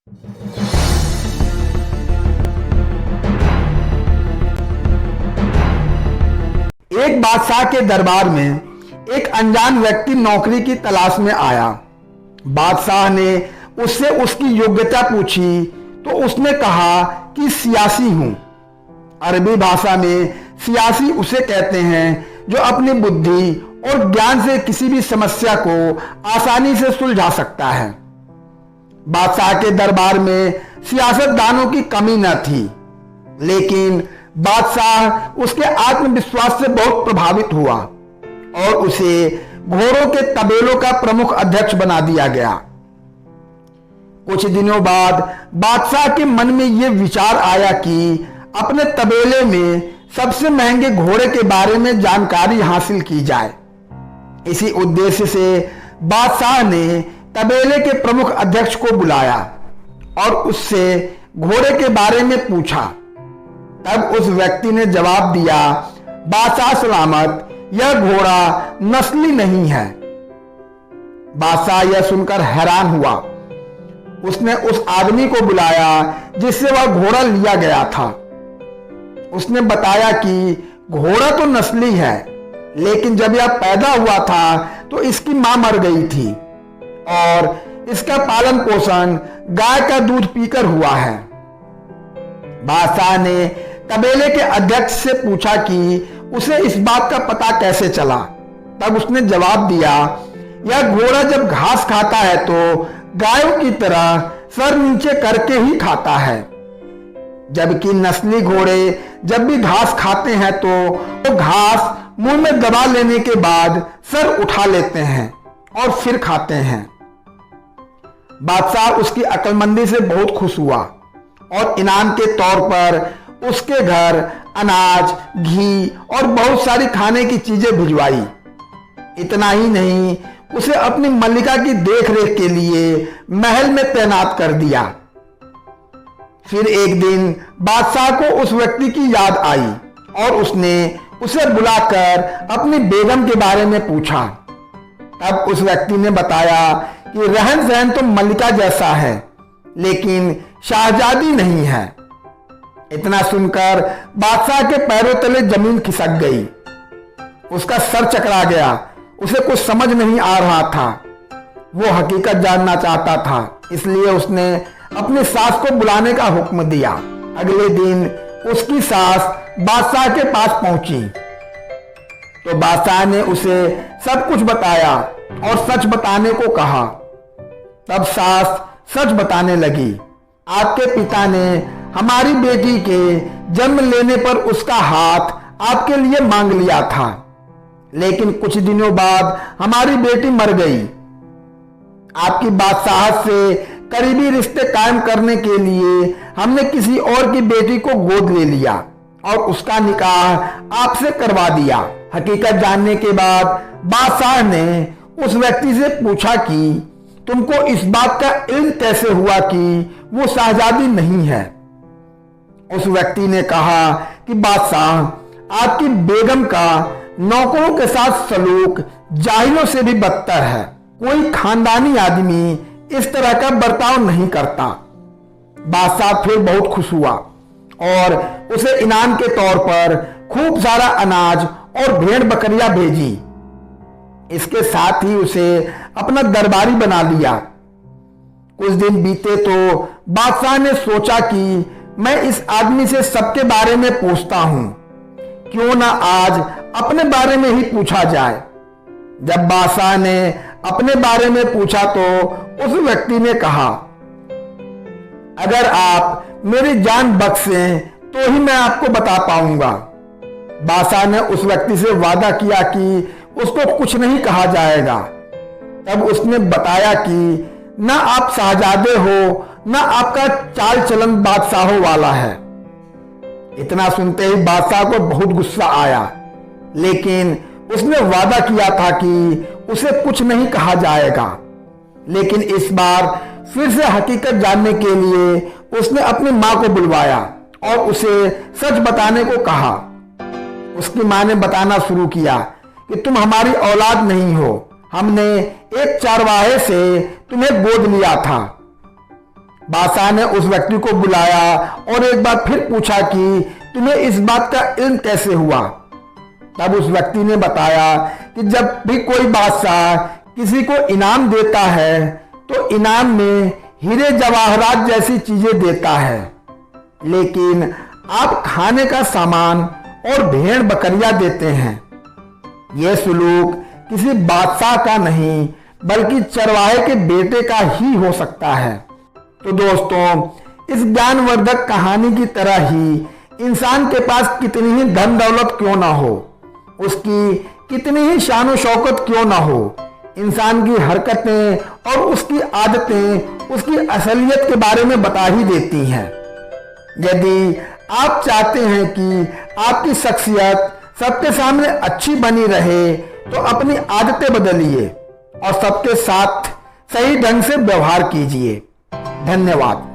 एक बादशाह के दरबार में एक अनजान व्यक्ति नौकरी की तलाश में आया। बादशाह ने उससे उसकी योग्यता पूछी तो उसने कहा कि सियासी हूं। अरबी भाषा में सियासी उसे कहते हैं जो अपनी बुद्धि और ज्ञान से किसी भी समस्या को आसानी से सुलझा सकता है। बादशाह के दरबार में सियासतदानों की कमी न थी, लेकिन बादशाह उसके आत्मविश्वास से बहुत प्रभावित हुआ और उसे घोड़ों के तबेलों का प्रमुख अध्यक्ष बना दिया गया। कुछ दिनों बाद बादशाह के मन में यह विचार आया कि अपने तबेले में सबसे महंगे घोड़े के बारे में जानकारी हासिल की जाए। इसी उद्देश्य से बादशाह ने तबेले के प्रमुख अध्यक्ष को बुलाया और उससे घोड़े के बारे में पूछा। तब उस व्यक्ति ने जवाब दिया, बादशाह सलामत, यह घोड़ा नस्ली नहीं है। बादशाह यह सुनकर हैरान हुआ। उसने उस आदमी को बुलाया जिससे वह घोड़ा लिया गया था। उसने बताया कि घोड़ा तो नस्ली है, लेकिन जब यह पैदा हुआ था तो इसकी मां मर गई थी और इसका पालन पोषण गाय का दूध पीकर हुआ है। बादशाह ने तबेले के अध्यक्ष से पूछा कि उसे इस बात का पता कैसे चला। तब उसने जवाब दिया, यह घोड़ा जब घास खाता है तो गायों की तरह सर नीचे करके ही खाता है, जबकि नस्ली घोड़े जब भी घास खाते हैं तो घास मुंह में दबा लेने के बाद सर उठा लेते हैं और फिर खाते हैं। बादशाह उसकी अक्लमंदी से बहुत खुश हुआ और इनाम के तौर पर उसके घर अनाज, घी और बहुत सारी खाने की चीजें भिजवाई। इतना ही नहीं, उसे अपनी मल्लिका की देखरेख के लिए महल में तैनात कर दिया। फिर एक दिन बादशाह को उस व्यक्ति की याद आई और उसने उसे बुलाकर अपनी बेगम के बारे में पूछा। तब उस व्यक्ति ने बताया कि रहन सहन तो मल्लिका जैसा है, लेकिन शाहजादी नहीं है। इतना सुनकर बादशाह के पैरों तले जमीन खिसक गई। उसका सर चकरा गया। उसे कुछ समझ नहीं आ रहा था। वो हकीकत जानना चाहता था, इसलिए उसने अपनी सास को बुलाने का हुक्म दिया। अगले दिन उसकी सास बादशाह के पास पहुंची तो बादशाह ने उसे सब कुछ बताया और सच बताने को कहा। तब सास सच बताने लगी, आपके पिता ने हमारी बेटी के जन्म लेने पर उसका हाथ आपके लिए मांग लिया था, लेकिन कुछ दिनों बाद हमारी बेटी मर गई। आपकी बादशाहत से करीबी रिश्ते कायम करने के लिए हमने किसी और की बेटी को गोद ले लिया और उसका निकाह आपसे करवा दिया। हकीकत जानने के बाद बादशाह ने उस व्यक्ति से पूछा कि तुमको इस बात का इल्म कैसे हुआ कि वो शाहजादी नहीं है। उस व्यक्ति ने कहा कि बादशाह, आपकी बेगम का नौकरों के साथ सलूक जाहिलों से भी बदतर है। कोई खानदानी आदमी इस तरह का बर्ताव नहीं करता। बादशाह फिर बहुत खुश हुआ और उसे इनाम के तौर पर खूब सारा अनाज और भेड़ बकरियां भेजी। इसके साथ ही उसे अपना दरबारी बना लिया। कुछ दिन बीते तो बादशाह ने सोचा कि मैं इस आदमी से सबके बारे में पूछता हूं, क्यों ना आज अपने बारे में ही पूछा जाए। जब बादशाह ने अपने बारे में पूछा तो उस व्यक्ति ने कहा, अगर आप मेरी जान बख्शें तो ही मैं आपको बता पाऊंगा। बादशाह ने उस व्यक्ति से वादा किया कि उसको कुछ नहीं कहा जाएगा। तब उसने बताया कि ना आप शाहजादे हो, ना आपका चाल चलन बादशाहों वाला है। इतना सुनते ही बादशाह को बहुत गुस्सा आया, लेकिन उसने वादा किया था कि उसे कुछ नहीं कहा जाएगा। लेकिन इस बार फिर से हकीकत जानने के लिए उसने अपनी मां को बुलवाया और उसे सच बताने को कहा। उसकी मां ने बताना शुरू किया कि तुम हमारी औलाद नहीं हो, हमने एक चरवाहे से तुम्हें गोद लिया था। बादशाह ने उस व्यक्ति को बुलाया और एक बार फिर पूछा कि तुम्हें इस बात का इल्म कैसे हुआ। तब उस व्यक्ति ने बताया कि जब भी कोई बादशाह किसी को इनाम देता है तो इनाम में हीरे जवाहरात जैसी चीजें देता है, लेकिन आप खाने का सामान और भेड़ बकरियां देते हैं। यह सुलूक किसी बादशाह का नहीं बल्कि चरवाहे के बेटे का ही हो सकता है। तो दोस्तों, इस ज्ञानवर्धक कहानी की तरह ही इंसान के पास कितनी ही धन दौलत क्यों ना हो, उसकी कितनी ही शान शौकत क्यों ना हो, इंसान की हरकतें और उसकी आदतें उसकी असलियत के बारे में बता ही देती हैं। यदि आप चाहते हैं कि आपकी शख्सियत सबके सामने अच्छी बनी रहे तो अपनी आदतें बदलिए और सबके साथ सही ढंग से व्यवहार कीजिए। धन्यवाद।